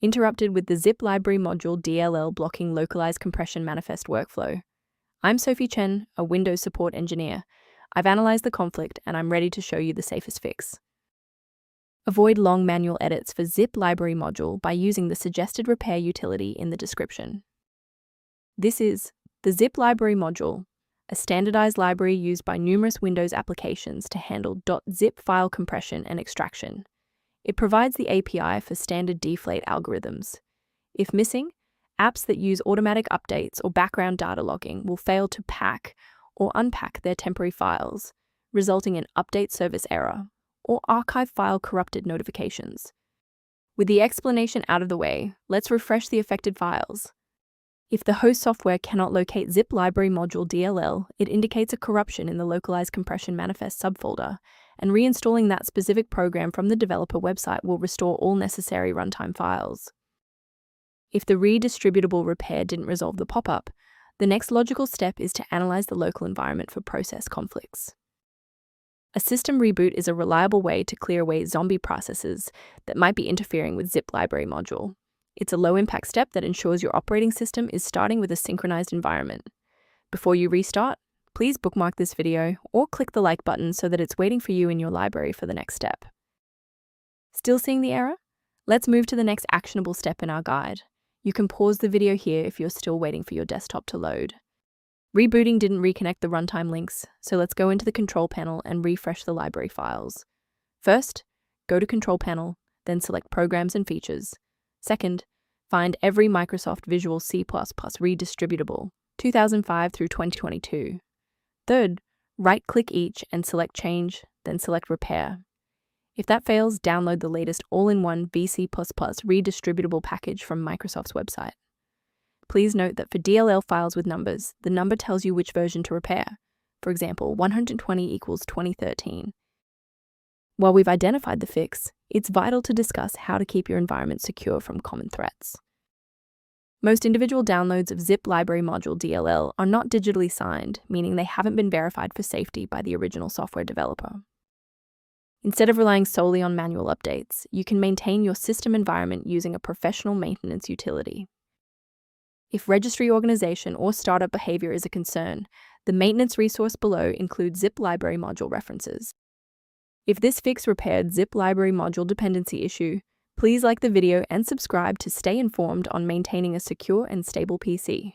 interrupted with the zip library module DLL blocking localized compression manifest workflow. I'm Sophie Chen, a Windows support engineer. I've analyzed the conflict and I'm ready to show you the safest fix. Avoid long manual edits for zip library module by using the suggested repair utility in the description. This is the zip library module, a standardized library used by numerous Windows applications to handle .zip file compression and extraction. It provides the API for standard deflate algorithms. If missing, apps that use automatic updates or background data logging will fail to pack or unpack their temporary files, resulting in update service error or archive file corrupted notifications. With the explanation out of the way, let's refresh the affected files. If the host software cannot locate zip library module DLL, it indicates a corruption in the localized compression manifest subfolder, and reinstalling that specific program from the developer website will restore all necessary runtime files. If the redistributable repair didn't resolve the pop-up, the next logical step is to analyze the local environment for process conflicts. A system reboot is a reliable way to clear away zombie processes that might be interfering with zip library module. It's a low-impact step that ensures your operating system is starting with a synchronized environment. Before you restart, please bookmark this video or click the like button so that it's waiting for you in your library for the next step. Still seeing the error? Let's move to the next actionable step in our guide. You can pause the video here if you're still waiting for your desktop to load. Rebooting didn't reconnect the runtime links, so let's go into the control panel and refresh the library files. First, go to Control Panel, then select Programs and Features. Second, find every Microsoft Visual C++ redistributable, 2005 through 2022. Third, right-click each and select Change, then select Repair. If that fails, download the latest all-in-one VC++ redistributable package from Microsoft's website. Please note that for DLL files with numbers, the number tells you which version to repair. For example, 120 equals 2013. While we've identified the fix, it's vital to discuss how to keep your environment secure from common threats. Most individual downloads of zip library module DLL are not digitally signed, meaning they haven't been verified for safety by the original software developer. Instead of relying solely on manual updates, you can maintain your system environment using a professional maintenance utility. If registry organization or startup behavior is a concern, the maintenance resource below includes zip library module references. If this fix repaired zip library module dependency issue, please like the video and subscribe to stay informed on maintaining a secure and stable PC.